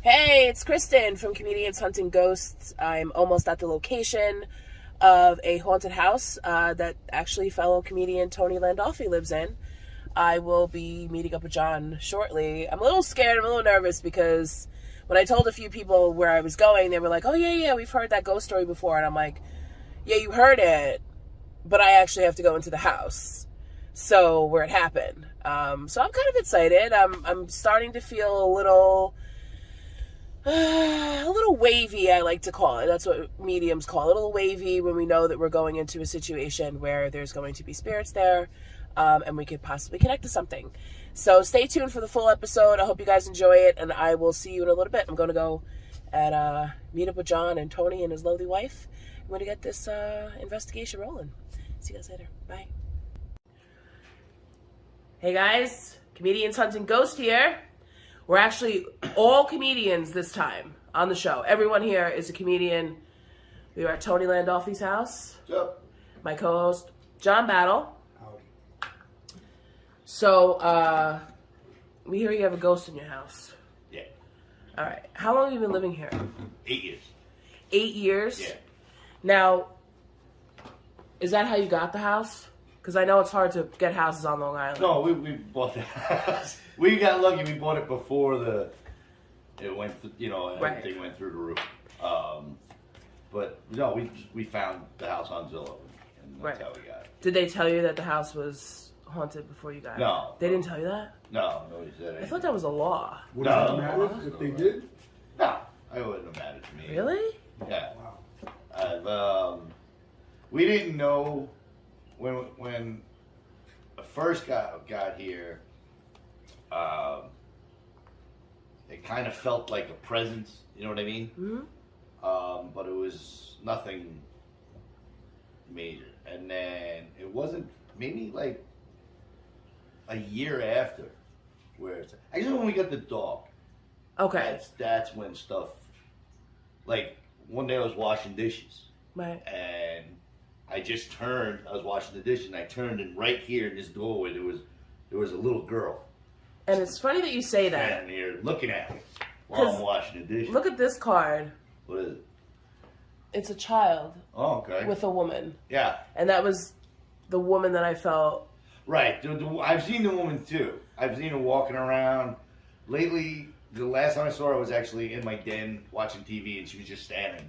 Hey, it's Kristen from Comedians Hunting Ghosts. I'm almost at the location of a haunted house that actually fellow comedian Tony Landolfi lives in. I will be meeting up with John shortly. I'm a little scared, I'm a little nervous because when I told a few people where I was going, they were like, oh yeah, we've heard that ghost story before. And I'm like, yeah, you heard it, but I actually have to go into the house. So where it happened. So I'm kind of excited. I'm starting to feel a little wavy, I like to call it. That's what mediums call it. A little wavy when we know that we're going into a situation where there's going to be spirits there, and we could possibly connect to something. So stay tuned for the full episode. I hope you guys enjoy it, and I will see you in a little bit. I'm going to go and meet up with John and Tony and his lovely wife. I'm going to get this investigation rolling. See you guys later. Bye. Hey guys, Comedians Hunting Ghost here. We're actually all comedians this time on the show. Everyone here is a comedian. We are at Tony Landolfi's house. What's up? My co-host, John Battle. Howdy. So, we hear you have a ghost in your house. Yeah. All right. How long have you been living here? 8 years. 8 years? Yeah. Now, is that how you got the house? Because I know it's hard to get houses on Long Island. No, we bought the house. We got lucky. We bought it before it went, everything went through the roof. But no, we found the house on Zillow, and that's how we got it. Did they tell you that the house was haunted before you got it? No. They didn't tell you that? No, nobody said anything. I thought that was a law. Would it have mattered if they did? No, it wouldn't have mattered to me. Really? Yeah. Wow. We didn't know when I first got here. It kind of felt like a presence, you know what I mean? Mm-hmm. But it was nothing major. And then it wasn't maybe like a year after where it's actually when we got the dog. Okay. That's when stuff, like one day I was washing dishes Right. and I just turned. I was washing the dishes, and I turned, and right here in this doorway, there was a little girl And it's funny that you say that. standing here looking at me while 'Cause I'm washing the dishes. Look at this card. What is it? It's a child Oh, okay. with a woman. Yeah, And that was the woman that I felt. right. I've seen the woman too. I've seen her walking around. Lately, the last time I saw her, I was actually in my den watching TV, and she was just standing.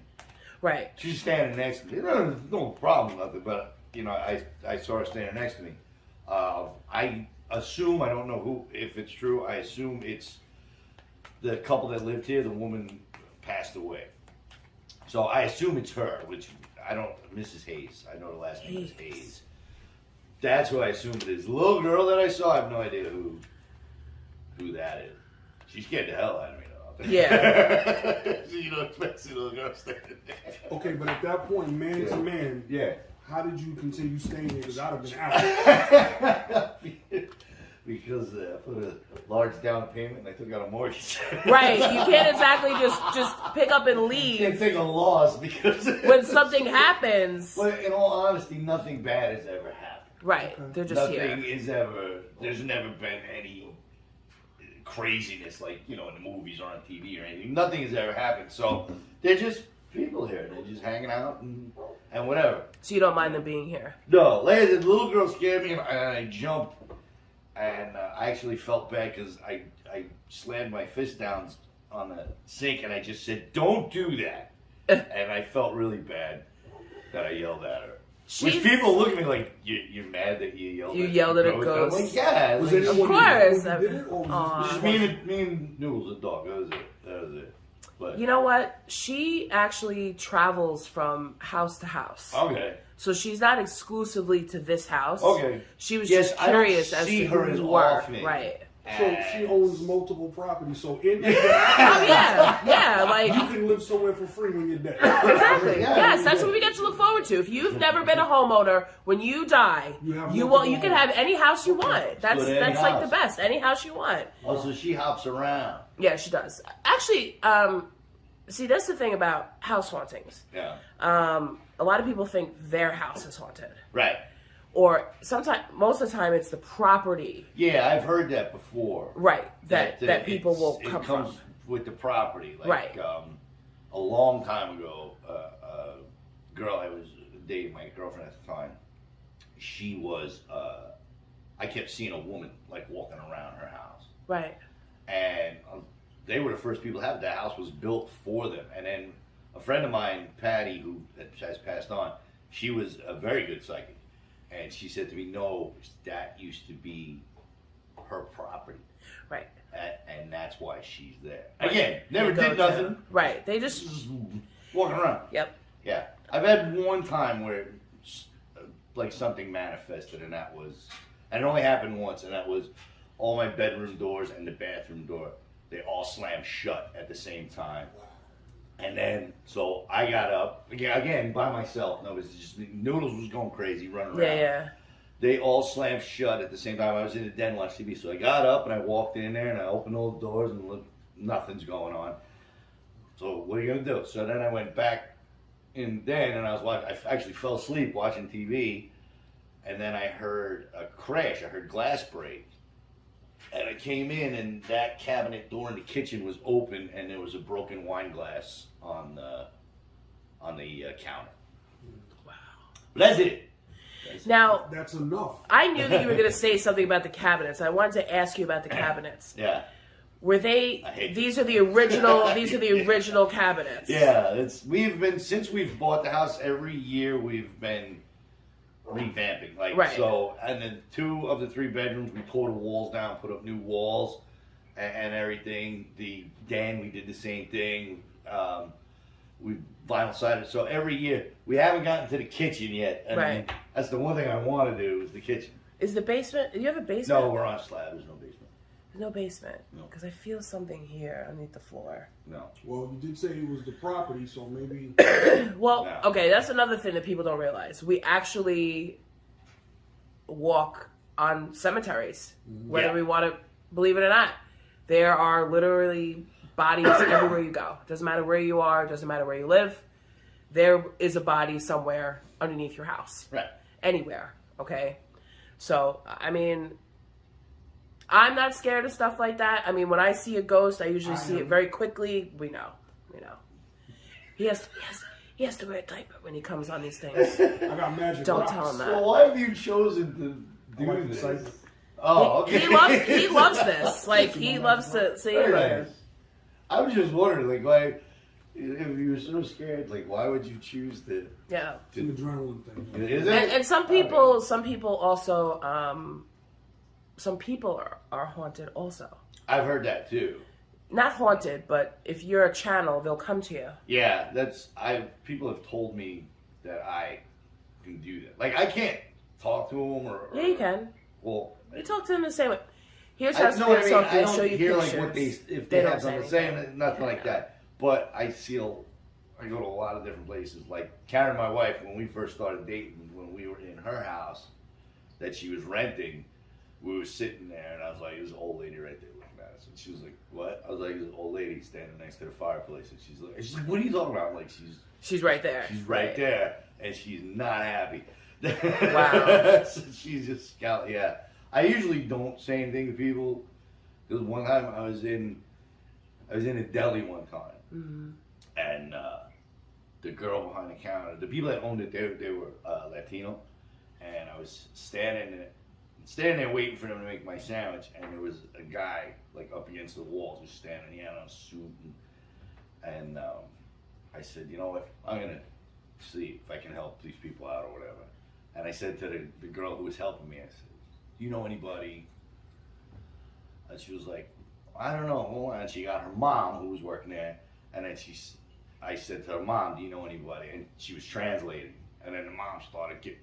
Right. She was standing next to me. No problem, nothing. But I saw her standing next to me. I assume, I don't know if it's true. I assume it's the couple that lived here. The woman passed away, so I assume it's her. Which I don't. Mrs. Hayes. I know the last name is Hayes. That's who I assume it is. The little girl that I saw, I have no idea who that is. She scared the hell out of me, though. Yeah. You don't expect to see the little girl standing there. Okay, but at that point, man to man, Yeah. how did you continue staying there? Because I'd have been out. Because I put a large down payment and I took out a mortgage. Right. You can't exactly just pick up and Can't leave take a loss because when something happens. But in all honesty, nothing bad has ever happened. Right. They're just Nothing here. is ever. There's never been any craziness like in the movies or on TV or anything. Nothing has ever happened. So they're just people here. They're just hanging out and whatever. So you don't mind them being here. No, the little girl scared me and I jumped. And I actually felt bad because I slammed my fist down on the sink and I just said, "Don't do that." And I felt really bad that I yelled at her. Which people look at me like, you're mad that you yelled at a ghost? I'm like, yeah. Was Like, anyone course. who did it, or was just me and Noodles, the dog. That was it. But You know what? She actually travels from house to house. okay. So she's not exclusively to this house. Okay. She was Yes, just I don't curious as see to her who as you were. often. Right. So she owns multiple properties. So in Oh yeah, like you can live somewhere for free when you're dead. exactly. Yeah, Yes, that's what we get to look forward to. If you've never been a homeowner, when you die, You have you multiple can have any house you want. That's Go to any like the house. best. Any house you want. Also, she hops around. Yeah, she does. Actually, see, that's the thing about house hauntings. Yeah. A lot of people think their house is haunted. Right. Or sometimes, most of the time, it's the property, Yeah, I've heard that before. right, that people will it come comes from. with the property. Like, Right. A long time ago, a girl I was dating, my girlfriend at the time, she was. I kept seeing a woman like walking around her house, Right. and they were the first people to have it. That house was built for them, and then a friend of mine, Patty, who has passed on, she was a very good psychic, and she said to me, "No, that used to be her property." Right. And that's why she's there. Again, never They go did nothing. to- Right. They just. Just walking around. Yep. Yeah. I've had one time where like something manifested, and that was, and it only happened once, and that was all my bedroom doors and the bathroom door, they all slammed shut at the same time. And then, so I got up, again by myself. No, it was just, Noodles was going crazy, running around. Yeah. They all slammed shut at the same time. I was in the den watching TV, so I got up and I walked in there and I opened all the doors and looked, nothing's going on. So what are you gonna do? So then I went back in the den and I was watching. I actually fell asleep watching TV, and then I heard a crash. I heard glass break, and I came in and that cabinet door in the kitchen was open and there was a broken wine glass on the counter. Wow. But that's it. Now, That's enough. I knew that you were going to say something about the cabinets. I wanted to ask you about the cabinets. Yeah. Were they? I hate These are the original. These are the original cabinets. Yeah, we've been, since we've bought the house, every year we've been revamping. Like, Right. so, and then 2 of the 3 bedrooms, we tore the walls down, put up new walls and everything. The den, we did the same thing. We vinyl sided. So every year, we haven't gotten to the kitchen yet. And Right. that's the one thing I want to do is the kitchen. Is the basement? Do you have a basement? No, we're on slab. There's no basement. There's no basement. No. Because I feel something here underneath the floor. No. Well, you did say it was the property, so maybe. Well, No. okay, that's another thing that people don't realize. We actually walk on cemeteries, whether Yeah. we want to believe it or not. There are literally bodies everywhere you go. Doesn't matter where you are, doesn't matter where you live. There is a body somewhere underneath your house. Right. Anywhere, okay? So, I mean, I'm not scared of stuff like that. I mean, when I see a ghost, I usually see it very quickly. We know. He has to wear a diaper when he comes on these things. I got magic. Don't rocks. tell him that. So why have you chosen to I do like the this? cycle. Oh, okay. He loves this. Like, he loves to see Very it. nice. I was just wondering, like, why, if you were so scared, like, why would you choose to? Yeah. It's an adrenaline thing. Is it? And some people also, some people are haunted also. I've heard that too. Not haunted, but if you're a channel, they'll come to you. Yeah, people have told me that I can do that. Like, I can't talk to them or Yeah, you can. Well, You talk to them the same way. Here's I how know what I spirits mean. talk. I They show don't you hear pictures. like what if They they don't have say something to say, anything. and nothing like that. But I go to a lot of different places. Like Karen, my wife, when we first started dating, when we were in her house that she was renting, we were sitting there, and I was like, "There's an old lady right there looking at us." And she was like, "What?" I was like, "There's an old lady standing next to the fireplace." And she's like, "What are you talking about?" I'm like, She's right there. She's right there, and she's not happy. Wow. So she's just scout. Yeah, I usually don't say anything to people. Because one time I was in a deli one time, and the girl behind the counter, the people that owned it, they were Latino, and I was standing there waiting for them to make my sandwich, and there was a guy like up against the wall just standing. He had on a suit, and I said, you know what, I'm gonna see if I can help these people out or whatever. And I said to the girl who was helping me, I said, do you know anybody? And she was like, I don't know, hold on. And she got her mom who was working there, and then I said to her mom, do you know anybody? And she was translating, and then the mom started getting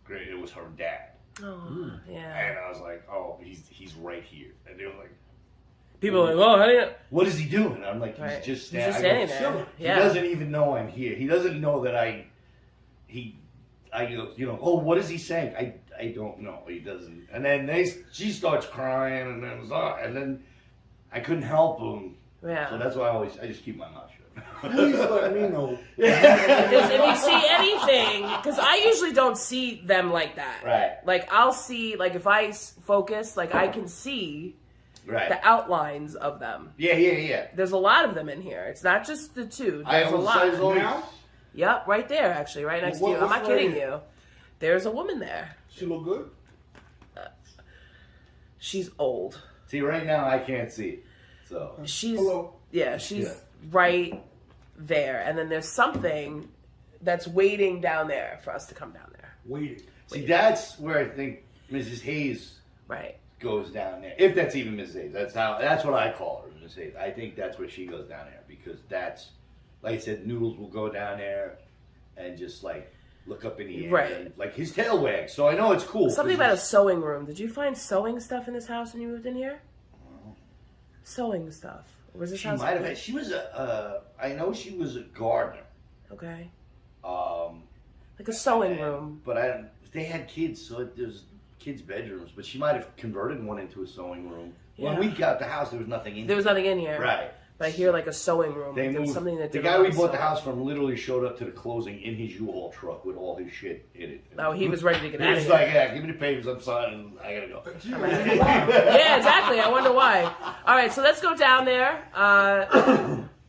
great. It was her dad. Oh, yeah. And I was like, oh, he's right here. And they were like, People are like, oh, how do you? what is he doing? And I'm like, Right. he's just He's just standing standing there. He Yeah. doesn't even know I'm here. He doesn't know that I oh, what is he saying? I don't know. He doesn't. And then she starts crying, and then I couldn't help him. Yeah. So that's why I just keep my mouth shut. Please let me know. Because if you see anything, because I usually don't see them like that. Right. Like, I'll see, like, if I focus, like, I can see Right. the outlines of them. Yeah. There's a lot of them in here. It's not just the two. I There's a lot. always only- Now? Yep, right there, actually, right next to you. I'm What's not right kidding here? you. There's a woman there. She look good? She's old. See, right now I can't see it. So She's Hello. she's Yeah. right there, and then there's something that's waiting down there for us to come down there. Waiting. see, that's where I think Mrs. Hayes Right. goes down there. If that's even Mrs. Hayes, that's what I call her, Mrs. Hayes. I think that's where she goes down there because that's, like I said, Noodles will go down there and just like look up in the air, Right. and, like his tail wags. So I know it's cool. Something 'cause about a it's- sewing room. Did you find sewing stuff in this house when you moved in here? Sewing stuff. Or was this She house? might have had. She was I know she was a gardener. Okay. Um, Like a sewing room. But they had kids, so there's kids' bedrooms. But she might have converted one into a sewing room. When Yeah. we got the house, there was nothing in There was nothing in here. Right. But I hear like a sewing room. They Like there was moved. something that The did guy a lot we of bought the sewing. house from literally showed up to the closing in his U-Haul truck with all his shit in it. Oh, he was ready to get He out was of here. like, "Yeah, give me the papers. I'm signing. I gotta go." Yeah, exactly. I wonder why. All right, so let's go down there.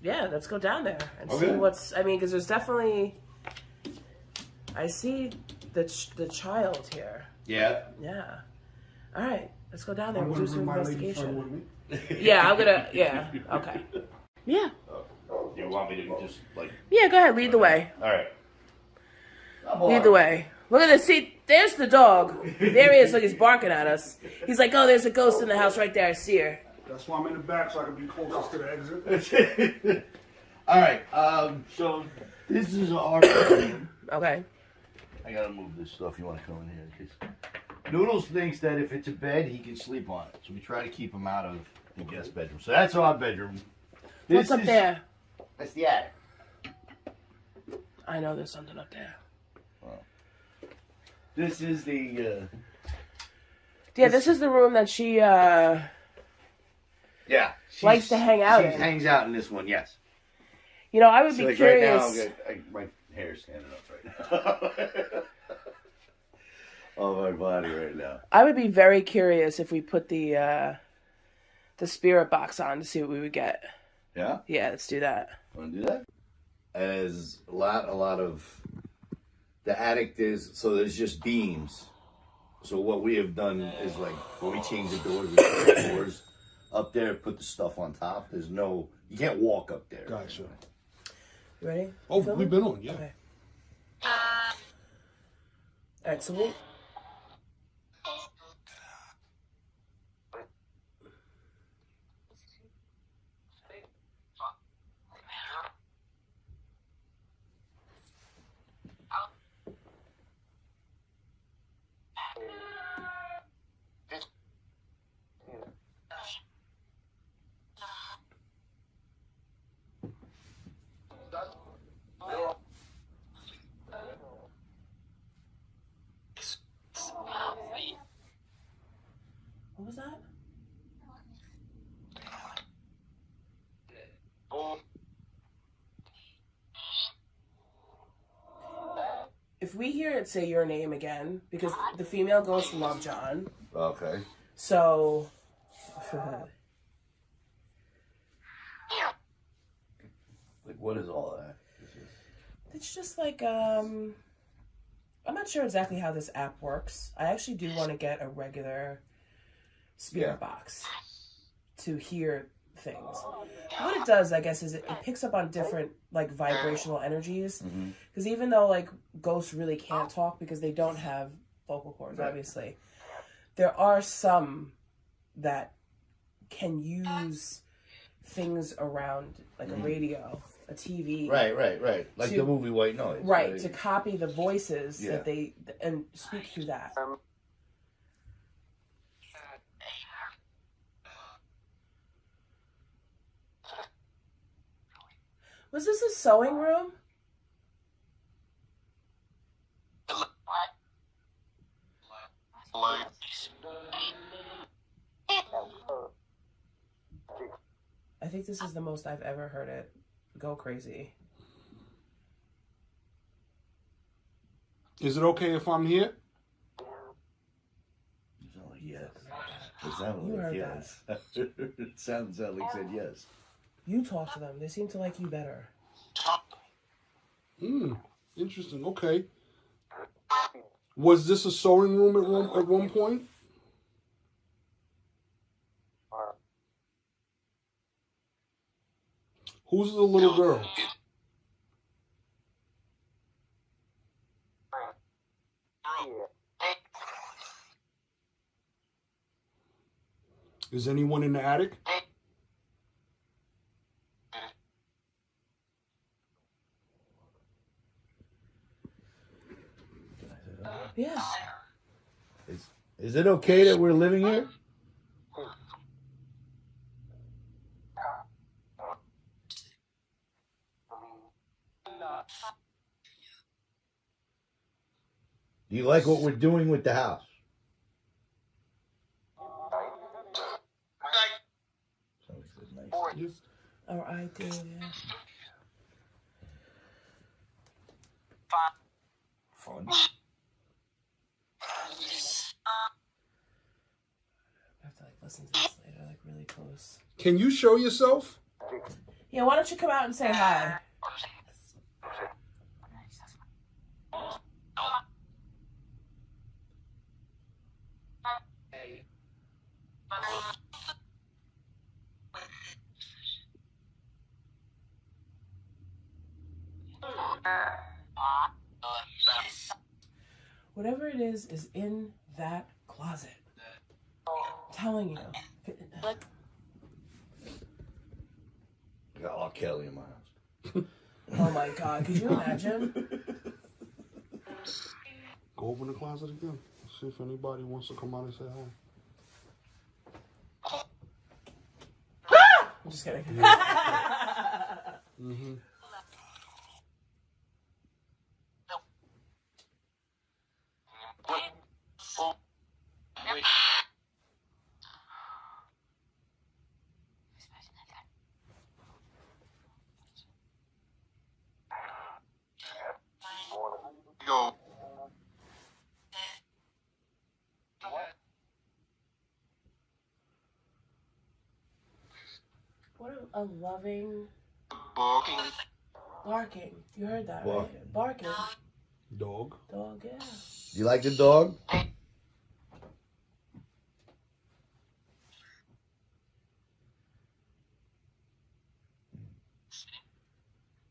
Yeah, let's go down there and see Okay. what's. I mean, because there's definitely. I see the child here. Yeah. Yeah. All right, let's go down there. I'm We'll gonna do bring some my lady friend investigation. with me. Yeah, I'm gonna. Yeah. Okay. Yeah. You want me to just like? Yeah. Go ahead. Lead the way. All right. Lead the way. Look at this. See, there's the dog. There he is. Look, he's barking at us. He's like, "Oh, there's a ghost in the house right there. I see her." That's why I'm in the back so I can be closest to the exit. All right. So this is our. Okay. I gotta move this stuff. You want to come in here? Because Noodles thinks that if it's a bed, he can sleep on it. So we try to keep him out of the guest bedroom. So that's our bedroom. What's up there? That's the attic. I know there's something up there. This is the. Yeah, this is the room that she Yeah. Likes to hang out She in. hangs out in this one. Yes. You know, I would So be like curious. right now, my hair's standing up right now. On my body right now. I would be very curious if we put the spirit box on to see what we would get. Yeah. Yeah, let's do that. Want to do that? As a lot of the attic is, so there's just beams. So what we have done is like when we change the doors, we put the doors up there, put the stuff on top. There's no, you can't walk up there. Gotcha. You ready? Oh, Filming? we've been on, yeah. Okay. All right, so we. What was that? If we hear it say your name again, because the female ghosts love John, Okay. so. Like what is all that? It's just like, I'm not sure exactly how this app works. I actually do want to get a regular spirit Yeah. box to hear things. What it does, I guess, is it picks up on different, like, vibrational energies. Because even though, like, ghosts really can't talk because they don't have vocal cords, obviously, there are some that can use things around, like a radio, a TV. Right. Like To- the movie White Noise. Right, to copy the voices Yeah. that they and speak through that. Was this a sewing room? I think this is the most I've ever heard it go crazy. Is it okay if I'm here? Yeah. It sounded You like heard yes. It sounds like he said yes. You talk to them. They seem to like you better. Interesting. Okay. Was this a sewing room at one point? Who's the little girl? Is anyone in the attic? Yeah. Is it okay that we're living here? Do you like what we're doing with the house? Sounds good, nice. Yes. Or I do, yeah. Fun. I have to like listen to this later, like really close. Can you show yourself? Yeah, why don't you come out and say hi? Whatever it is in that closet. I'm telling you. I got R. Kelly in my house. Oh my God, could you imagine? Go open the closet again. See if anybody wants to come out and say hi. I'm just kidding. Mm-hmm. What a loving barking. You heard that, Barking. right? Barking. Dog. Dog, yeah. Do you like the dog?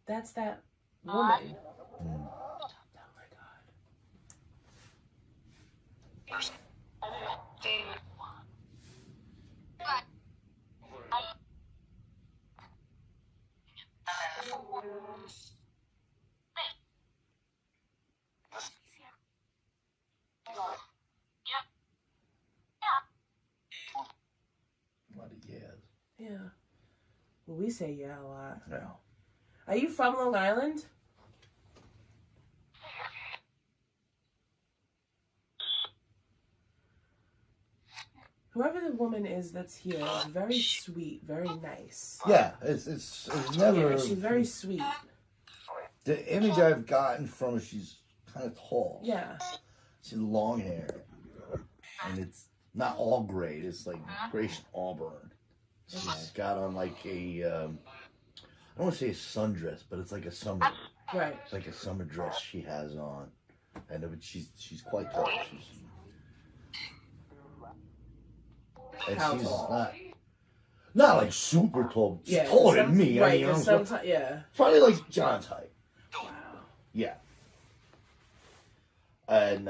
That's that woman. Oh my God. What a yes. Yeah. Well, we say yeah a lot. No. Are you from Long Island? Whoever the woman is that's here is very sweet, very nice. Yeah, it's never. Yeah, she's very sweet. The image I've gotten from her, she's kind of tall. Yeah. She's long hair, and it's not all gray. It's like grayish auburn. She's got on like a, I don't want to say a sundress, but it's like a summer, Right. like a summer dress she has on, and she's quite tall. How she's tall? not like super tall. She's Yeah. taller than me. Right. I mean, Because sometimes, yeah. probably like John's height. Wow. Yeah. And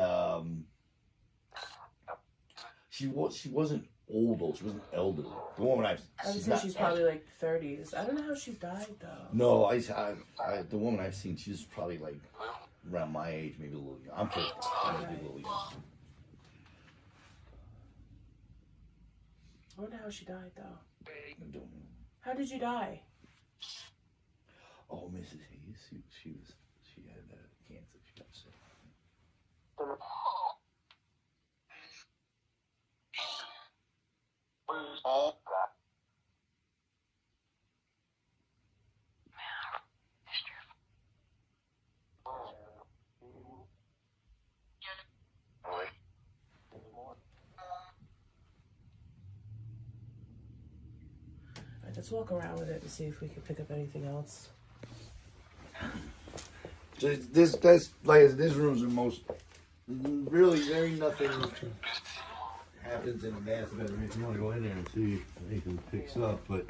she wasn't old. She wasn't elderly. The woman I would say she's probably like 30s. I don't know how she died though. No, the woman I've seen, she's probably like around my age, maybe a little young. I'm 50, maybe a little young. I wonder how she died though. I don't know. How did you die? Oh, Mrs. Hayes, she had cancer. She got sick. Let's walk around with it and see if we can pick up anything else. So this room's the most. Really, there ain't nothing happens in the master bedroom. If you want to go in there and see if anything picks up, but.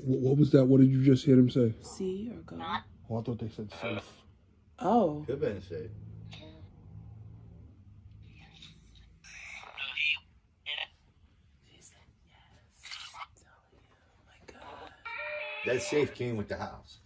What was that? What did you just hear him say? See or go? Oh, I thought they said safe. Oh. Could have been safe. That safe came with the house.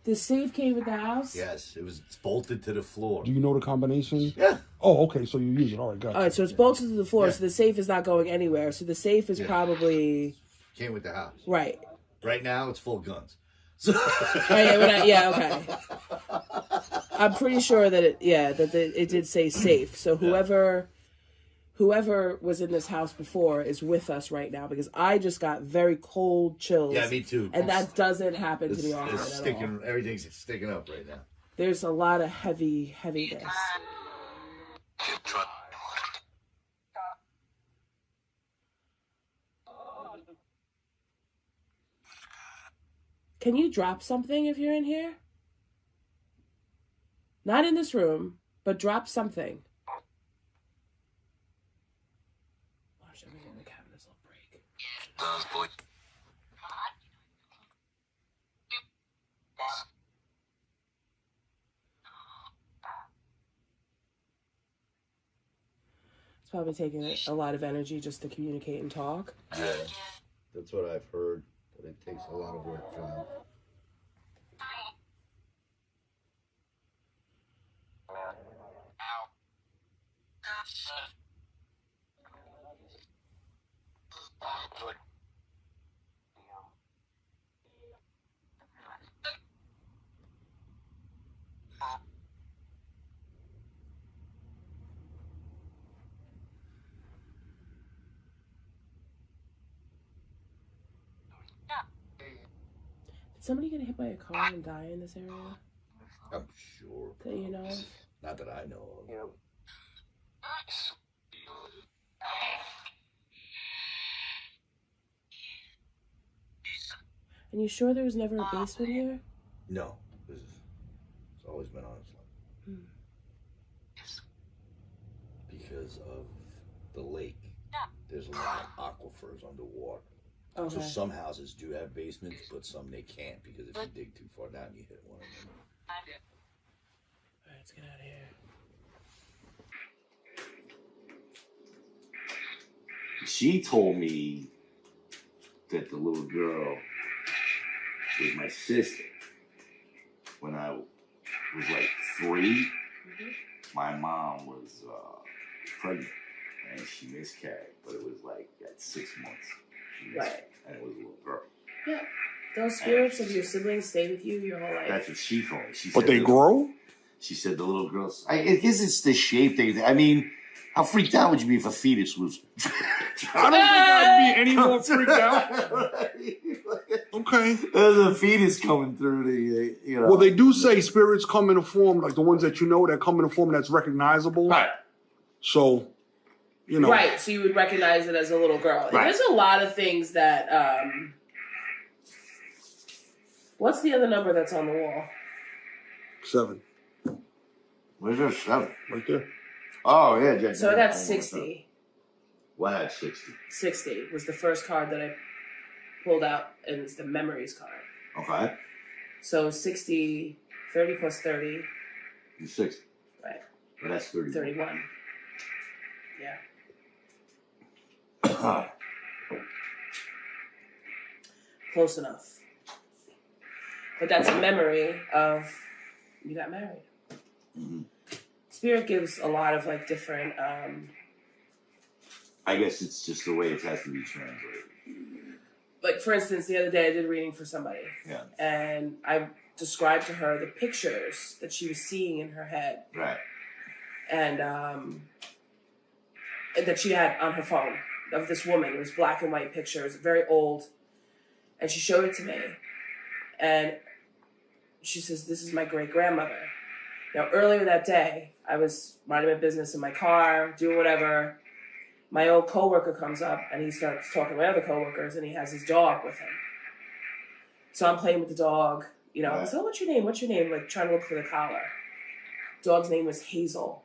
The safe came with the house? Yes, it was bolted to the floor. Do you know the combination? Yeah. Oh, okay. So you use it. All right, got All right, so it's bolted to the floor, Yeah. so the safe is not going anywhere. So the safe is probably... Came with the house. Right. Right now, it's full of guns. So Oh, yeah, okay. I'm pretty sure that it did say safe. So whoever was in this house before is with us right now, because I just got very cold chills. Yeah, me too. And that doesn't happen to me often It's at sticking. all. Everything's sticking up right now. There's a lot of heaviness. Can you drop something if you're in here? Not in this room, but drop something. Watch everything in the cabinets will break. It's probably taking a lot of energy just to communicate and talk. Yeah, that's what I've heard. That it takes a lot of work for them. Did somebody get hit by a car and die in this area I'm sure. that you know of? Not that I know of. And you sure there was never a basement here? No, it's always been honest. Because of the lake, there's a lot of aquifers underwater. Okay. So some houses do have basements, but some they can't, because if you dig too far down, you hit one of them. Alright, let's get out of here. She told me that the little girl was my sister. When I was like 3, my mom was pregnant and she miscarried, but it was like at 6 months. She miscarried, Right. and it was a little girl. Yeah. Those spirits of your siblings stay with you your whole life. That's what she told me. She But said they grow? She said the little girls. I guess it's the shape they. I mean, how freaked out would you be if a fetus was? I don't think I'd be any more freaked out. Okay. There's a fetus coming through the, you know. Well, they do say spirits come in a form, like the ones that you know, that come in a form that's recognizable. Right. So, you know. Right, so you would recognize it as a little girl. Right. There's a lot of things that, what's the other number that's on the wall? 7. Where's your 7? Right there. Oh yeah, Jack. So I got 60. What had 60? 60 was the first card that I pulled out, and it's the memories card. Okay. So 60, 30 plus 30, You're 60. right, But that's 30. 31. Yeah. Close enough. But that's a memory of you got married. Mhm. Spirit gives a lot of like different, I guess it's just the way it has to be translated. like for instance, the other day I did a reading for somebody. Yeah. And I described to her the pictures that she was seeing in her head. Right. And that she had on her phone of this woman. It was black and white pictures, very old. And she showed it to me. And she says, this is my great-grandmother. Now, earlier that day, I was minding my business in my car, doing whatever. My old coworker comes up, and he starts talking to my other coworkers, and he has his dog with him. So I'm playing with the dog. You know, I said, oh, what's your name? What's your name? Like, trying to look for the collar. Dog's name was Hazel.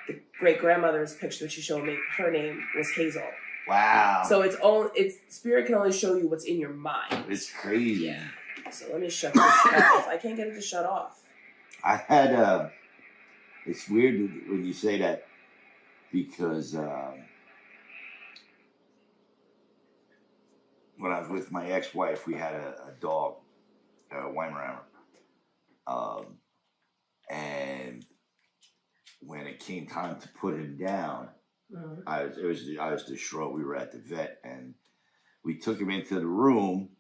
The great-grandmother's picture that she showed me, her name was Hazel. Wow. So spirit can only show you what's in your mind. It's crazy. Yeah. So let me shut this off. I can't get it to shut off. I had it's weird when you say that because when I was with my ex-wife, we had a dog, a Weimaraner. And when it came time to put him down, I was distraught. We were at the vet, and we took him into the room,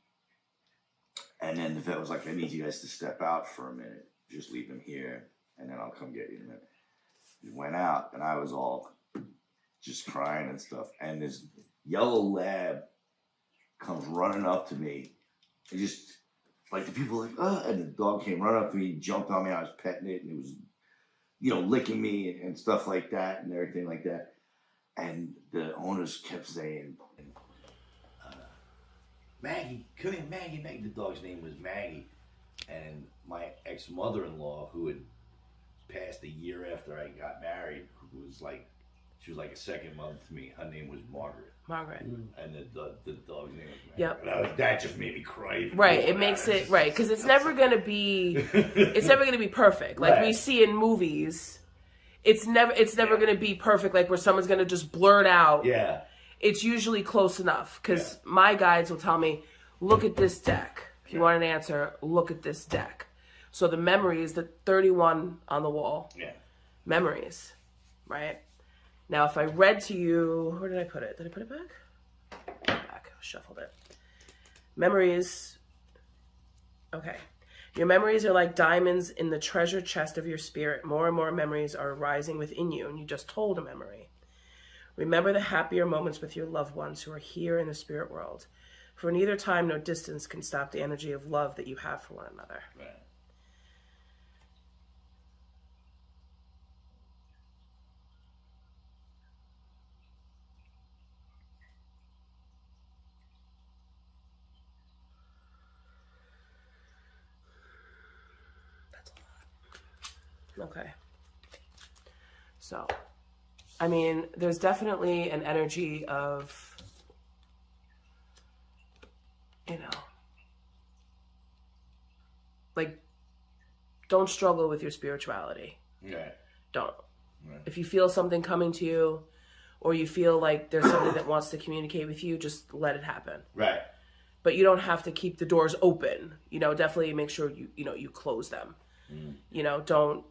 and then the vet was like, "I need you guys to step out for a minute. Just leave him here, and then I'll come get you in a minute." He went out, and I was all just crying and stuff. And this yellow lab comes running up to me, and just like the people were like, and the dog came running up to me, jumped on me. I was petting it, and it was, licking me and stuff like that, and everything like that. And the owners kept saying, "Maggie, come here, Maggie, Maggie." The dog's name was Maggie. And my ex-mother-in-law, who had passed a year after I got married, she was like a second mother to me. Her name was Margaret. Margaret. And the dog's name was Margaret. Yep. That just made me cry. Right. It makes it right because it's never gonna be perfect. Like we see in movies, it's never gonna be perfect. Like where someone's gonna just blurt out. Yeah. It's usually close enough because my guides will tell me, "Look at this deck. If you want an answer, look at this deck." So the memories, the 31 on the wall. Yeah. Memories, right? Now, if I read to you, where did I put it? Did I put it back? Back. Shuffled it. Memories. Okay. Your memories are like diamonds in the treasure chest of your spirit. More and more memories are arising within you, and you just told a memory. Remember the happier moments with your loved ones who are here in the spirit world. For neither time nor distance can stop the energy of love that you have for one another. Right. That's a lot. Okay. So, I mean, there's definitely an energy of, like, don't struggle with your spirituality. Yeah. Don't. Right. If you feel something coming to you, or you feel like there's something that wants to communicate with you, just let it happen. Right. But you don't have to keep the doors open. Definitely make sure you close them. Don't,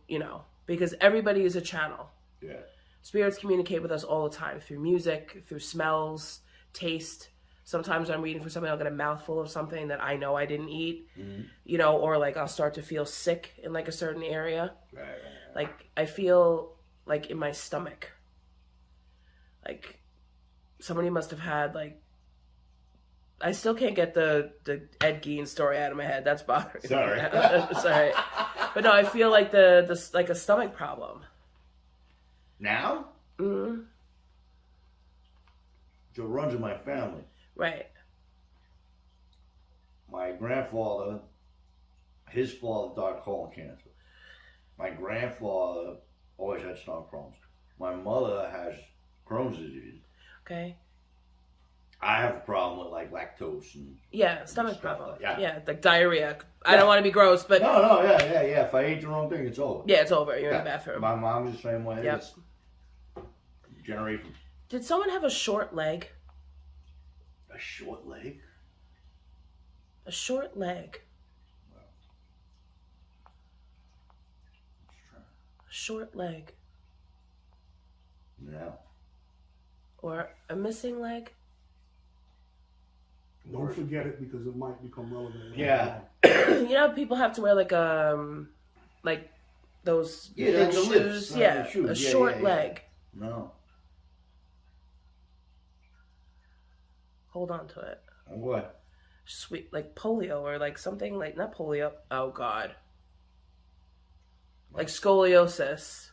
because everybody is a channel. Yeah. Spirits communicate with us all the time through music, through smells, taste. Sometimes I'm reading for something, I'll get a mouthful of something that I know I didn't eat, or like I'll start to feel sick in like a certain area. Right. Like I feel like in my stomach, like somebody must have had like, I still can't get the Ed Gein story out of my head. That's bothering me. Sorry. But no, I feel like the like a stomach problem. Now? Mm-hmm. So it runs in my family. Right. My grandfather, his father died of colon cancer. My grandfather always had stomach problems. My mother has Crohn's disease. Okay. I have a problem with like lactose and stomach problem. Like diarrhea. I don't want to be gross, but no, yeah. If I ate the wrong thing, it's over. Yeah, it's over. You're in the bathroom. My mom's the same way. Yep. Generations. Did someone have a short leg? A short leg? A short leg. A short leg. No. Or a missing leg? Don't forget it because it might become relevant. Yeah. People have to wear like those big shoes. Shoes. A short leg. No. Hold on to it. What? sweet, like polio or like something like, not polio. Oh God. Like scoliosis.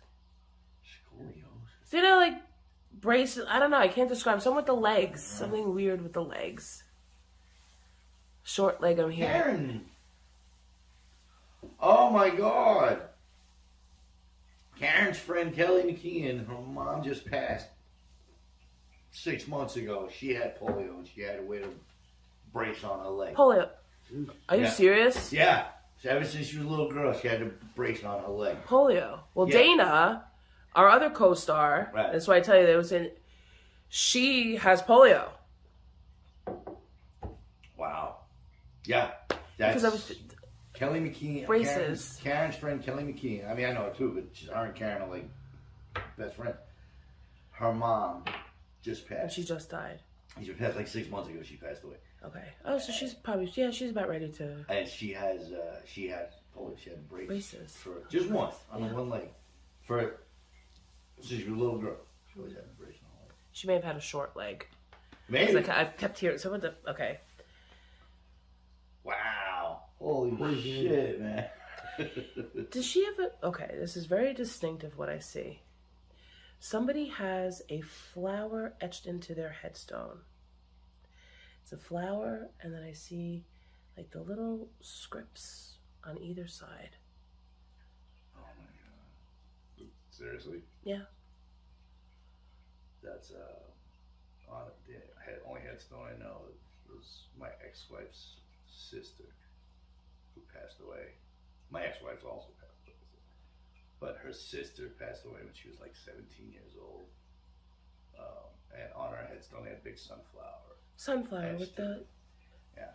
So, you know, like braces. I don't know. I can't describe. Something with the legs. Something weird with the legs. Short leg. I'm here. Karen. Oh my God. Karen's friend Kelly McKeon, her mom just passed 6 months ago. She had polio and she had to wear a brace on her leg. Polio. Are you Yeah. serious? Yeah. So ever since she was a little girl, she had a brace on her leg. Polio. Well, Yeah. Dana, our other co-star, Right. that's why I tell you, there was she has polio. Wow. Yeah. Because That's I was, Kelly McKeon. Braces. Karen's friend Kelly McKeon. I mean, I know her too, but her and Karen are like best friends. Her mom just and passed. she just died. She passed like 6 months ago. She passed away. Okay. Oh, so she's probably, yeah, she's about ready to. And she had polio. She had braces Braces. for just one on Yeah. one leg. For since she was a little girl, she always had a brace on her leg. She may have had a short leg. Maybe. Like I kept hearing someone. Okay. Wow. Holy shit, man. Does she have a? Okay, this is very distinctive. What I see. Somebody has a flower etched into their headstone. It's a flower, and then I see like the little scripts on either side. Oh my God. Seriously? Yeah. That's on the only headstone I know was my ex-wife's sister who passed away. My ex-wife's also passed away, but her sister passed away when she was like 17 years old. And on her headstone, they had a big sunflower. Sunflower Etched with in the. it. Yeah.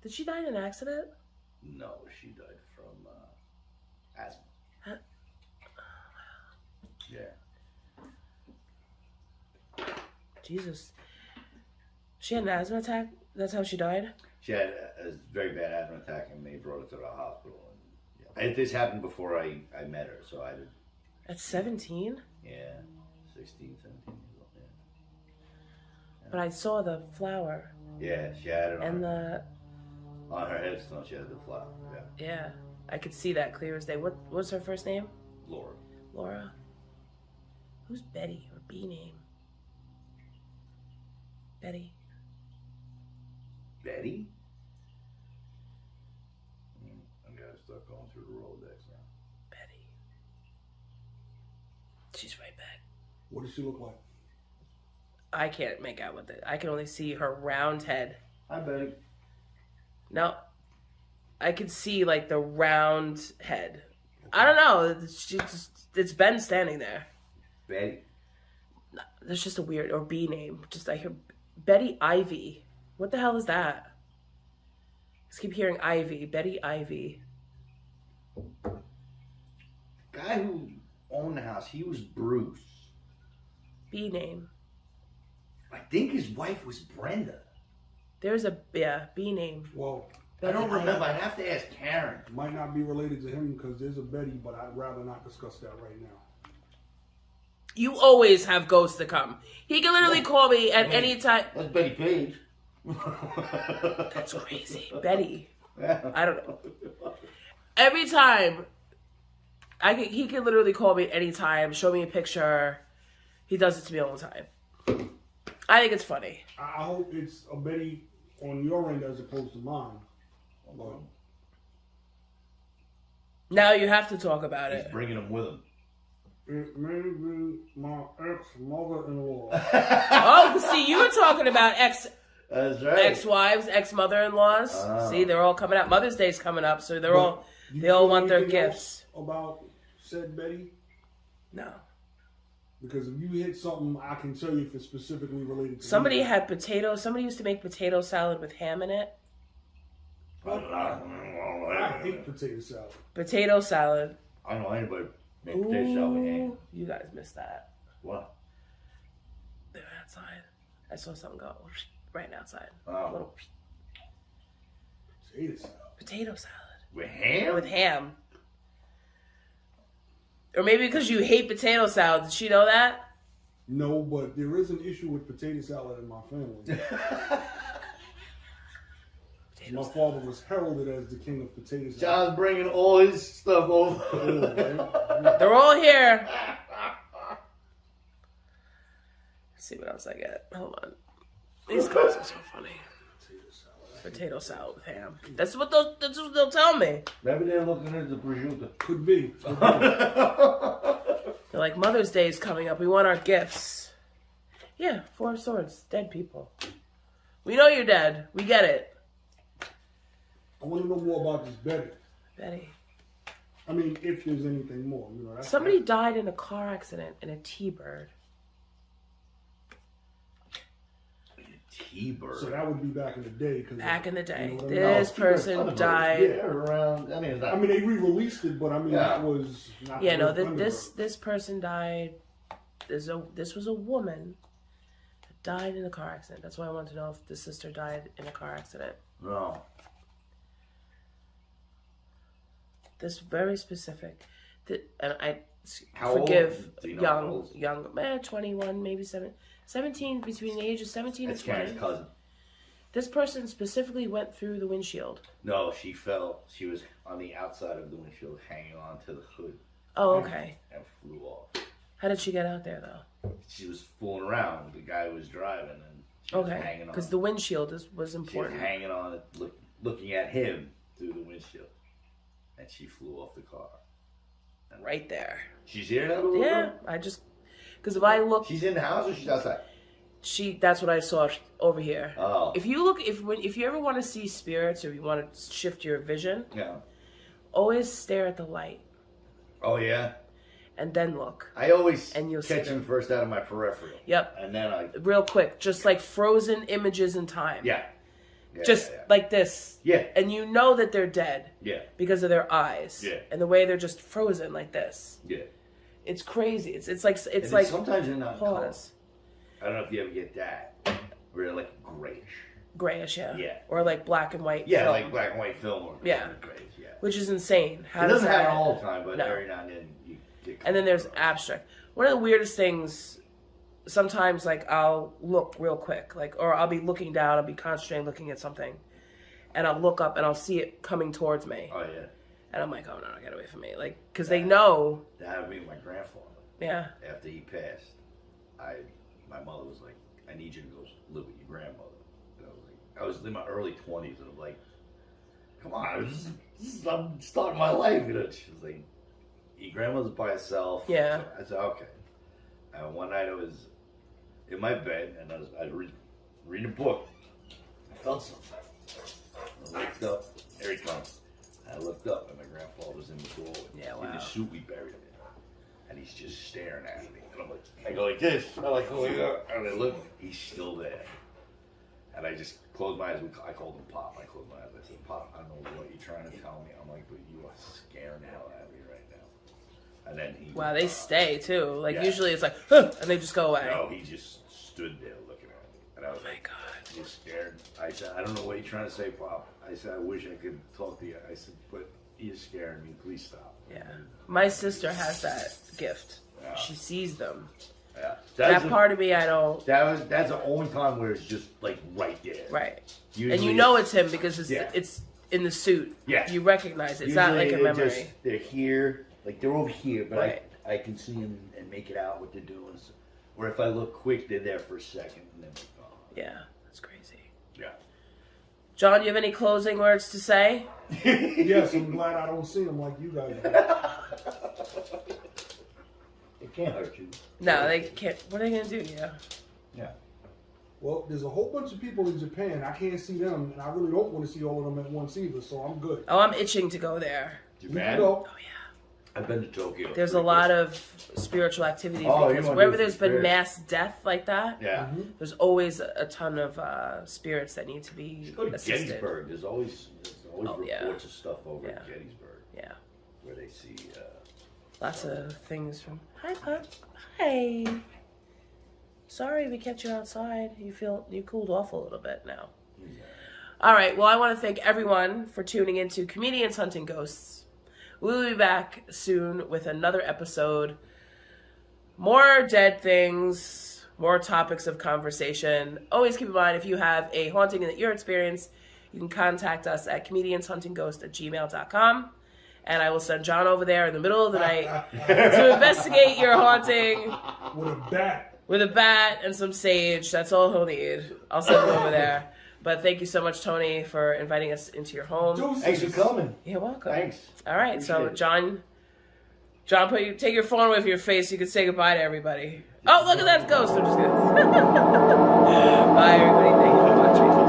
Did she die in an accident? No, she died from asthma. Huh? Yeah. Jesus. She had an asthma attack. That's how she died. She had a very bad asthma attack, and they brought her to the hospital. And this happened before I met her, so I did. At 17. Yeah, 16, 17 years old. Yeah. But I saw the flower Yeah, she had it and the. on her headstone. She had the flower. Yeah, Yeah, I could see that clear as day. What's her first name? Laura. Laura. Who's Betty or B name? Betty. Betty. I gotta start going through the Rolodex now. Betty. She's right back. What does she look like? I can't make out with it. I can only see her round head. Hi, Betty. No, I could see like the round head. I don't know. It's Ben standing there. Betty. There's just a weird or B name. Just I hear Betty Ivy. What the hell is that? I just keep hearing Ivy. Betty Ivy. Guy who owned the house, he was Bruce. B name. I think his wife was Brenda. There's a B name. Well, I don't remember. I'd have to ask Karen. it might not be related to him because there's a Betty, but I'd rather not discuss that right now. You always have ghosts to come. He can literally call me at any time. That's Betty Page. That's crazy. Betty. Yeah. I don't know. Every time, he can literally call me at any time, show me a picture. He does it to me all the time. I think it's funny. I hope it's a Betty on your end as opposed to mine. But Now you have to talk about He's it. bringing them with him. it may be my ex-mother-in-law. Oh, see, you were talking about That's right. ex-wives, ex-mother-in-laws. Oh. See, they're all coming up. Mother's Day's coming up, so But you they all know want their anything gifts. else about said Betty? No. Because if you hit something, I can tell you if it's specifically related to Somebody me. had potato. Somebody used to make potato salad with ham in it. I hate potato salad. Potato salad. I don't know anybody make potato salad with ham. Ooh, you guys missed that. What? They were outside. I saw something go right outside. Oh. Little Potato salad. potato salad With ham? with ham. Or maybe because you hate potato salad. Did she know that? No, but there is an issue with potato salad in my family. My father was heralded as the king of potatoes. John's bringing all his stuff over. They're all here. Let's see what else I get. Hold on. These guys are so funny. Potato salad with ham. That's what they'll tell me. Maybe they're looking at the prosciutto. Could be. They're like, Mother's Day is coming up. We want our gifts. Yeah, 4 of Swords. Dead people. We know you're dead. We get it. I want to know more about this Betty. Betty. I mean, if there's anything more, you know. Somebody died in a car accident in a T-Bird. T-Bird. So that would be back in the day. Back in the day. You know, This person Thunderbird. died. Yeah, around. I mean, they re-released it, but I mean, Yeah. that was not. Yeah, no, the real this person died. This was a woman that died in a car accident. That's why I wanted to know if the sister died in a car accident. no. This very specific. And I How old? forgive Do you know how old? young, 21, maybe 17, between the ages of 17 That's and 20. Karen's cousin. This person specifically went through the windshield. No, she fell. She was on the outside of the windshield, hanging on to the hood, Oh, okay. and flew off. How did she get out there, though? She was fooling around. The guy was driving, and she was Okay, hanging on. because the windshield was She was important. hanging on it, looking at him through the windshield, and she flew off the car. Right there. She's here now. The little Yeah, girl? I just... Because if I look... She's in the house or she's outside. That's what I saw over here. Oh. If you look, if you ever want to see spirits or you want to shift your vision, Yeah. always stare at the light Oh yeah. and then look. I always And you'll see catch him them. first out of my peripheral. Yep. And then I. Real quick, just like frozen images in time. Yeah. Yeah, Just yeah, like this. yeah. And you know that they're dead Yeah. because of their eyes. Yeah. And the way they're just frozen like this. Yeah. It's crazy. It's like And then like sometimes they're not color. pause. I don't know if you ever get that. Where they're like grayish. Grayish, yeah. Yeah. Or like black and white. Yeah, film, like black and white film or Yeah. grayish. Yeah. which is insane. How It does doesn't that happen all the time, but No. every now and then you get. And then there's color. abstract. One of the weirdest things, sometimes like I'll look real quick, like, or I'll be looking down, I'll be concentrating looking at something, and I'll look up and I'll see it coming towards me, Oh yeah. and I'm like, oh no, get away from me, like, because they know, That happened to me with my grandfather. yeah, After he passed, my mother was like, "I need you to go live with your grandmother." And I was in my early 20s, and I'm like, "Come on, I'm starting my life." You know, she was like, "Your grandmother's by herself." Yeah. I said, "Okay." And one night I was in my bed, and I was reading a book. I felt something. I looked up. Here he comes. I looked up, and my grandfather was in the doorway. Yeah, In wow. the suit we buried him in. And he's just staring at me. And I'm like, I go like this. I'm like, oh my God. And I look, he's still there. And I just closed my eyes. I called him Pop. I closed my eyes. I said, Pop, I don't know what you're trying to tell me. I'm like, but you are scaring the hell out of me right now. And then he. wow, they stay too. Like Yeah. usually it's like, huh, and they just go away. No, he just stood there looking at me. And I was Oh my like, God. you're scared. I said, I don't know what you're trying to say, Pop. I said, I wish I could talk to you. I said, but you're scaring me. Please stop. Yeah, my sister has that gift. Yeah. She sees them. Yeah. That part of me, I don't. That's the only time where it's just like right there. Right. Usually And you know it's him because Yeah. it's in the suit. Yeah. You recognize it. It's not like a Usually memory. they're here, like they're over here, but Right. I can see them and make it out what they're doing. So, or if I look quick, they're there for a second and then they're gone. Yeah, that's crazy. Yeah. John, you have any closing words to say? Yes, I'm glad I don't see them like you guys do. It can't hurt you. No, they can't. What are they gonna do? Yeah. Yeah. Well, there's a whole bunch of people in Japan. I can't see them, and I really don't want to see all of them at once either, so I'm good. Oh, I'm itching to go there. You Japan. go. Oh yeah. I've been to Tokyo. There's a lot of spiritual activity Oh, you because wanna wherever do there's been spirits. mass death like that, Yeah. there's always a ton of spirits that need to be Go to assisted. Gettysburg. There's always Oh, reports yeah. of stuff over Yeah. at Gettysburg Yeah. where they see. Lots of things from. Hi, Pup. Hi. Sorry we kept you outside. You cooled off a little bit now. All right. Well, I want to thank everyone for tuning into Comedians Hunting Ghosts. We'll be back soon with another episode. More dead things, more topics of conversation. Always keep in mind if you have a haunting that you're experiencing, you can contact us at comedianshuntingghost@gmail.com. And I will send John over there in the middle of the night to investigate your haunting. With a bat. With a bat and some sage. That's all he'll need. I'll send him over there. But thank you so much, Tony, for inviting us into your home. Thanks for coming. You're welcome. Thanks. All right, so Appreciate it. John, take your phone away from your face so you can say goodbye to everybody. Oh, look at that ghost. I'm just kidding. Bye, everybody. Thank you for watching.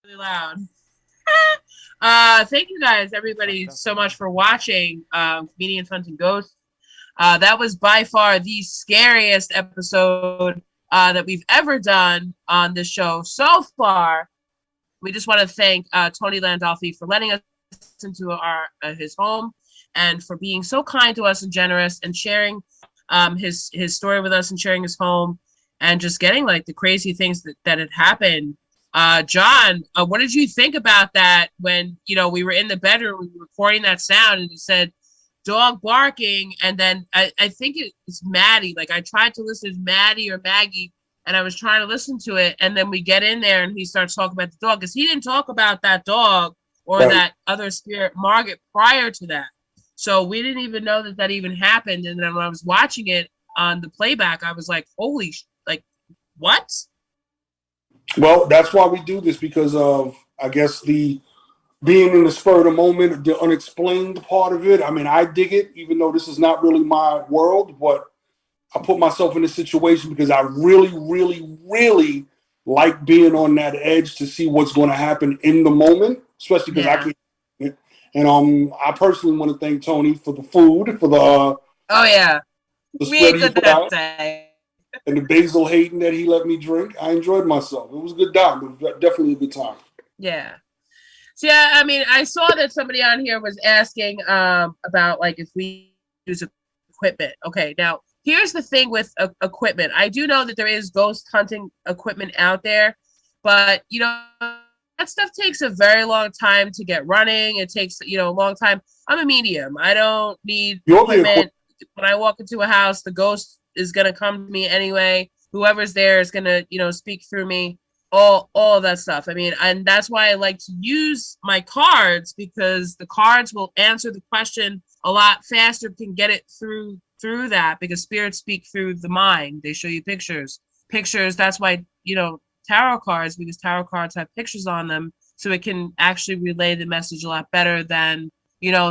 Really loud. Thank you guys, everybody, so much for watching Comedians Hunting Ghosts. That was by far the scariest episode that we've ever done on this show so far. We just want to thank Tony Landolfi for letting us into his home and for being so kind to us and generous and sharing his story with us and sharing his home and just getting like the crazy things that had happened. John, what did you think about that when, we were in the bedroom, we were recording that sound and it said dog barking. And then I think it's Maddie. Like I tried to listen to Maddie or Maggie and I was trying to listen to it. And then we get in there and he starts talking about the dog because he didn't talk about that dog or that other spirit, Margaret, prior to that. So we didn't even know that even happened. And then when I was watching it on the playback, I was like, holy, what? Well, that's why we do this, because of, I guess, the being in the spur of the moment, the unexplained part of it. I mean, I dig it, even though this is not really my world, but I put myself in this situation because I really, really, really like being on that edge to see what's going to happen in the moment, especially because I can't. And I personally want to thank Tony for the food, for the the we ate spread good that day. And the basil Hayden that he let me drink. I enjoyed myself. It was a good time. It was definitely a good time. Yeah. So, yeah, I mean, I saw that somebody on here was asking about, if we use equipment. Okay, now, here's the thing with equipment. I do know that there is ghost hunting equipment out there, but, that stuff takes a very long time to get running. It takes, a long time. I'm a medium. I don't need equipment. When I walk into a house, the ghost is going to come to me anyway. Whoever's there is going to, speak through me, all of that stuff. I mean, and that's why I like to use my cards, because the cards will answer the question a lot faster, can get it through that, because spirits speak through the mind. They show you pictures. That's why, tarot cards, because tarot cards have pictures on them. So it can actually relay the message a lot better than,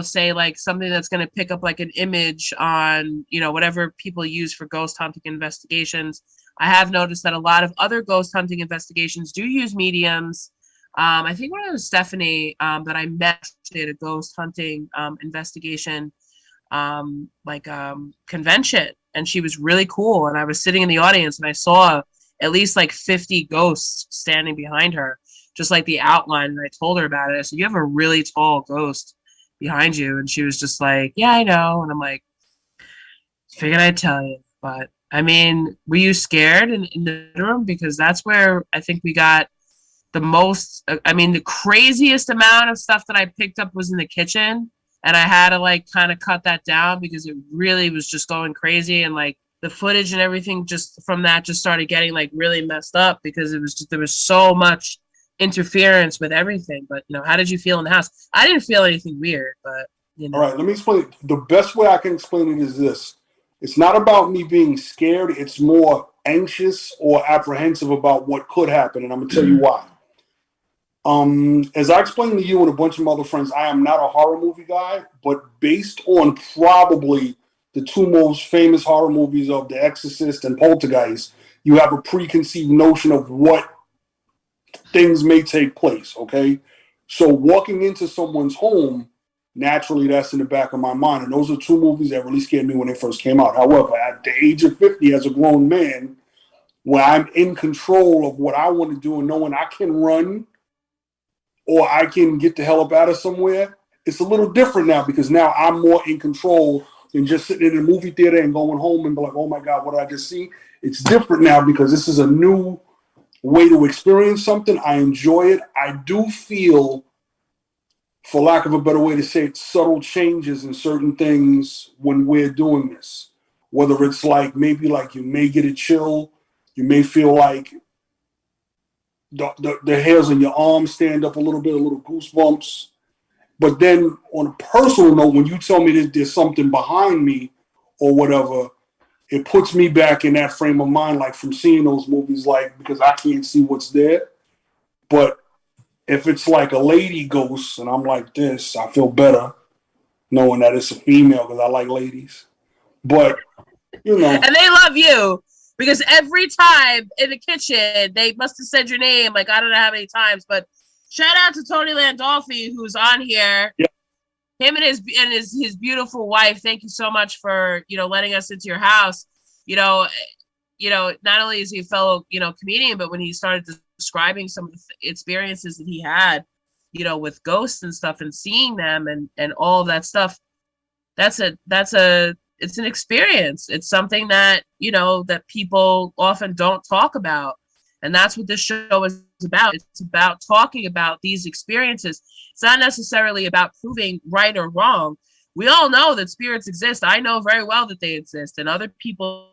say something that's going to pick up an image on, whatever people use for ghost hunting investigations. I have noticed that a lot of other ghost hunting investigations do use mediums. I think one of was Stephanie that I met at a ghost hunting investigation convention, and she was really cool. And I was sitting in the audience and I saw at least 50 ghosts standing behind her, just the outline. And I told her about it. I said, you have a really tall ghost behind you. And she was just like, yeah, I know. And I'm like, figured I'd tell you. But I mean, were you scared in the room? Because that's where I think we got the most, the craziest amount of stuff that I picked up was in the kitchen. And I had to kind of cut that down because it really was just going crazy. And the footage and everything just from that just started getting really messed up, because it was just, there was so much interference with everything. But how did you feel in the house? I didn't feel anything weird, but All right, let me explain. The best way I can explain it is this: it's not about me being scared, it's more anxious or apprehensive about what could happen, and I'm gonna tell you why. As I explained to you and a bunch of my other friends, I am not a horror movie guy, but based on probably the two most famous horror movies of The Exorcist and Poltergeist, you have a preconceived notion of what things may take place, okay? So walking into someone's home, naturally that's in the back of my mind. And those are two movies that really scared me when they first came out. However, at the age of 50 as a grown man, where I'm in control of what I want to do and knowing I can run or I can get the hell up out of somewhere, it's a little different now because now I'm more in control than just sitting in a movie theater and going home and be like, oh my God, what did I just see? It's different now because this is a new way to experience something. I enjoy it. I do feel, for lack of a better way to say it, subtle changes in certain things when we're doing this. Whether it's like maybe like you may get a chill, you may feel like the hairs on your arms stand up a little bit, a little goosebumps. But then on a personal note, when you tell me that there's something behind me or whatever, it puts me back in that frame of mind, like from seeing those movies, like because I can't see what's there. But if it's like a lady ghost and I'm like this, I feel better knowing that it's a female because I like ladies. But, you know. And they love you because every time in the kitchen, they must have said your name, like I don't know how many times, but shout out to Tony Landolfi, who's on here. Yeah. Him and his beautiful wife. Thank you so much for, letting us into your house. Not only is he a fellow, comedian, but when he started describing some of the experiences that he had, with ghosts and stuff and seeing them and all of that stuff, it's an experience. It's something that, that people often don't talk about. And that's what this show is about. It's about talking about these experiences. It's not necessarily about proving right or wrong. We all know that spirits exist. I know very well that they exist, and other people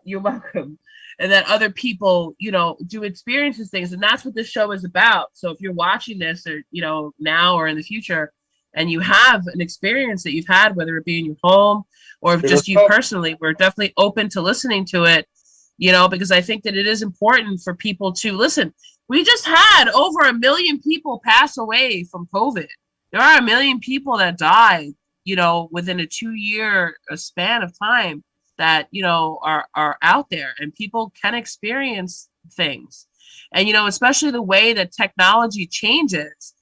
you're welcome. And that other people, do experiences things. And that's what this show is about. So if you're watching this or, now or in the future, and you have an experience that you've had, whether it be in your home or if just you personally, we're definitely open to listening to it. Because I think that it is important for people to listen. We just had over 1 million people pass away from COVID. There are 1 million people that died, within a 2-year span of time that, are out there, and people can experience things. And, especially the way that technology changes,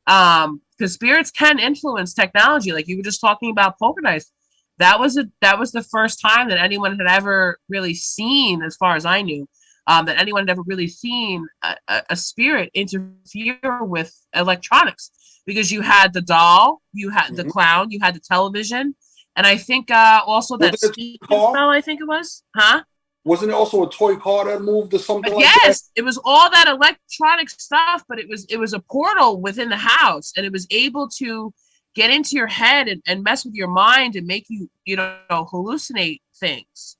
because spirits can influence technology. Like you were just talking about poker dice. That was the first time that anyone had ever really seen, as far as I knew, that anyone had ever really seen a spirit interfere with electronics, because you had the doll, you had the clown, you had the television, and I think also that speaking spell, I think it was, huh? Wasn't it also a toy car that moved or something like that? Yes, it was all that electronic stuff, but it was a portal within the house, and it was able to get into your head and mess with your mind and make you, hallucinate things,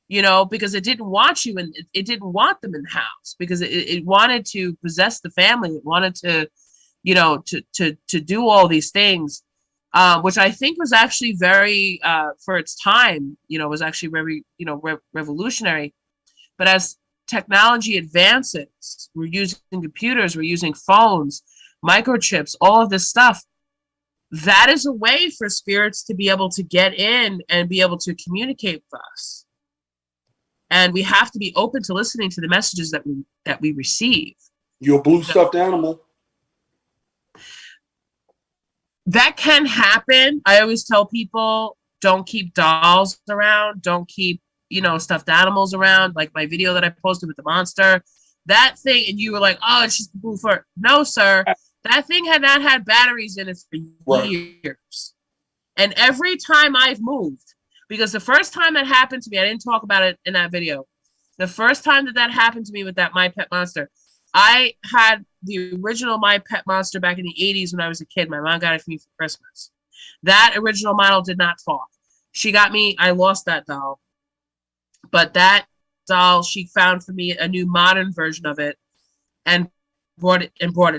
because it didn't want you and it didn't want them in the house, because it wanted to possess the family. It wanted to, to do all these things, which I think was actually very, for its time, was actually very, revolutionary. But as technology advances, we're using computers, we're using phones, microchips, all of this stuff. That is a way for spirits to be able to get in and be able to communicate with us. And we have to be open to listening to the messages that we receive. Your blue stuffed animal. That can happen. I always tell people, don't keep dolls around. Don't keep, stuffed animals around. Like my video that I posted with the monster. That thing, and you were like, oh, it's just a blue fur. No, sir. That thing had not had batteries in it for years. And every time I've moved, because the first time that happened to me, I didn't talk about it in that video. The first time that happened to me with that My Pet Monster, I had the original My Pet Monster back in the 80s when I was a kid. My mom got it for me for Christmas. That original model did not talk. She got me, I lost that doll. But that doll, she found for me a new modern version of it and brought it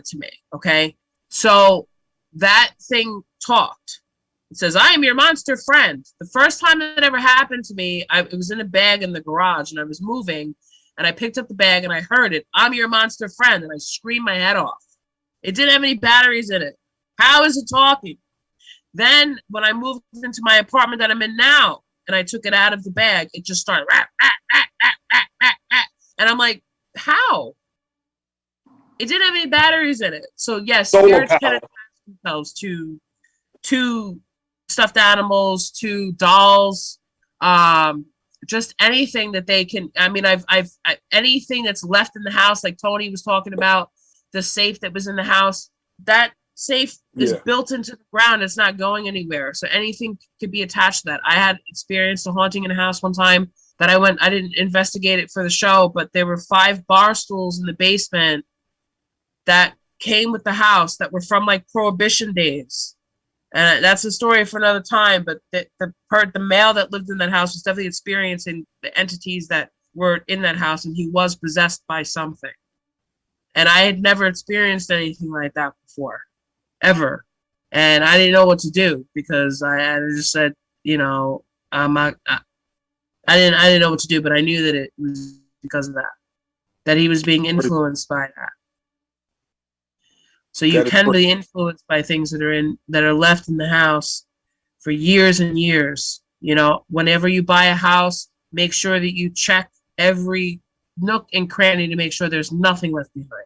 to me. Okay, so that thing talked. It says, I am your monster friend. The first time that ever happened to me, it was in a bag in the garage, and I was moving, and I picked up the bag and I heard it, I'm your monster friend, and I screamed my head off. It didn't have any batteries in it. How is it talking? Then when I moved into my apartment that I'm in now, and I took it out of the bag, it just started rah, rah, rah, rah, rah, rah, rah. And I'm like, how? It didn't have any batteries in it. So yes, spirits can attach themselves to stuffed animals, to dolls, just anything that they can. I mean, I've anything that's left in the house, like Tony was talking about, the safe that was in the house, that safe is built into the ground. It's not going anywhere. So anything could be attached to that. I had experienced a haunting in a house one time that I didn't investigate it for the show, but there were 5 bar stools in the basement that came with the house that were from like Prohibition days. And that's a story for another time, but the male that lived in that house was definitely experiencing the entities that were in that house, and he was possessed by something. And I had never experienced anything like that before, ever. And I didn't know what to do because I just said, you know, I didn't know what to do, but I knew that it was because of that he was being influenced by that. So you can be influenced by things that are left in the house for years and years. You know, whenever you buy a house, make sure that you check every nook and cranny to make sure there's nothing left behind,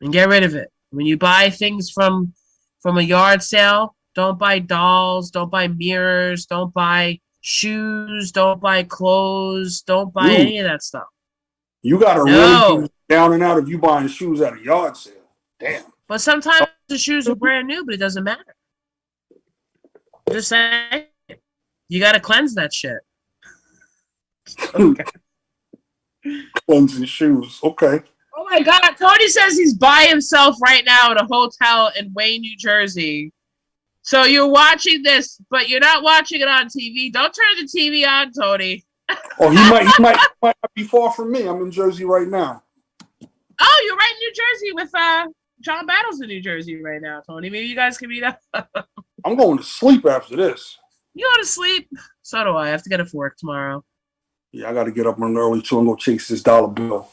and get rid of it. When you buy things from a yard sale, don't buy dolls, don't buy mirrors, don't buy shoes, don't buy clothes, don't buy any of that stuff. You got to really be down and out if you buying shoes at a yard sale. Damn. But sometimes the shoes are brand new, but it doesn't matter. Just saying, you got to cleanse that shit. Okay. Cleansing shoes. Okay. Oh my God. Tony says he's by himself right now at a hotel in Wayne, New Jersey. So you're watching this, but you're not watching it on TV. Don't turn the TV on, Tony. Oh, he might not be far from me. I'm in Jersey right now. Oh, you're right in New Jersey with John Battles in New Jersey right now, Tony. Maybe you guys can meet up. I'm going to sleep after this. You go to sleep? So do I. I have to get up for work tomorrow. Yeah, I got to get up early too and go chase this dollar bill.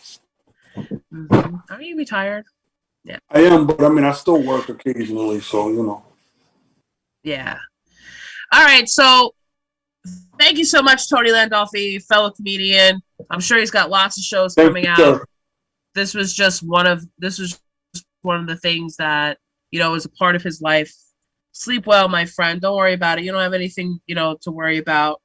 Mm-hmm. Are you retired? Yeah. I am, but I mean, I still work occasionally, so, you know. Yeah. All right. So thank you so much, Tony Landolfi, fellow comedian. I'm sure he's got lots of shows coming out. Sir. This was just one of the things that, you know, is a part of his life. Sleep well, my friend. Don't worry about it. You don't have anything, you know, to worry about.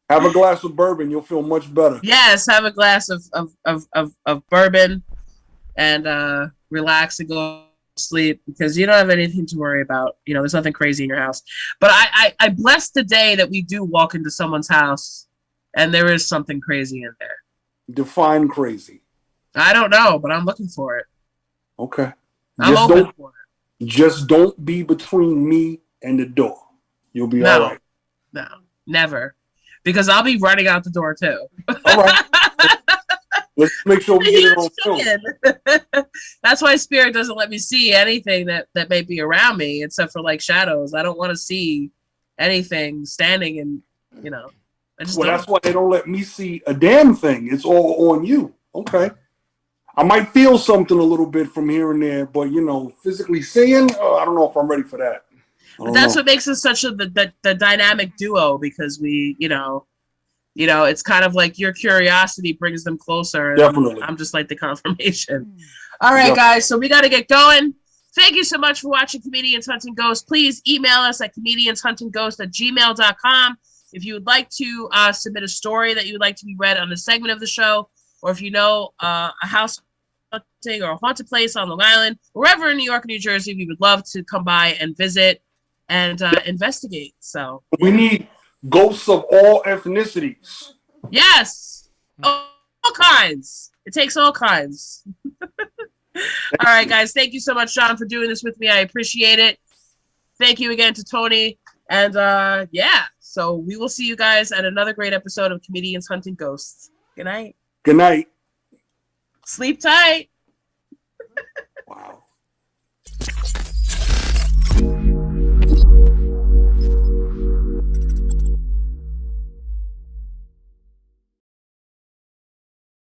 Have a glass of bourbon. You'll feel much better. Yes, have a glass of bourbon and relax and go to sleep because you don't have anything to worry about. You know, there's nothing crazy in your house. But I bless the day that we do walk into someone's house and there is something crazy in there. Define crazy. I don't know, but I'm looking for it. Okay. I'm open for it. Just don't be between me and the door. You'll be all right. No, never. Because I'll be running out the door too. All right. Let's make sure we get it on film. That's why Spirit doesn't let me see anything that may be around me except for like shadows. I don't want to see anything standing and, you know. That's why they don't let me see a damn thing. It's all on you. Okay. I might feel something a little bit from here and there, but, you know, physically seeing, I don't know if I'm ready for that. But that's what makes us such the dynamic duo because we, you know, it's kind of like your curiosity brings them closer. And definitely. I'm just like the confirmation. All right, guys. So we got to get going. Thank you so much for watching Comedians Hunting Ghosts. Please email us at comedianshuntingghosts@gmail.com if you would like to submit a story that you would like to be read on a segment of the show, or if you know a house hunting or a haunted place on Long Island, wherever in New York, New Jersey, we would love to come by and visit and investigate. So we need ghosts of all ethnicities. Yes, all kinds. It takes all kinds. All right, guys. Thank you so much, John, for doing this with me. I appreciate it. Thank you again to Tony. And yeah, so we will see you guys at another great episode of Comedians Hunting Ghosts. Good night. Good night. Sleep tight. Wow.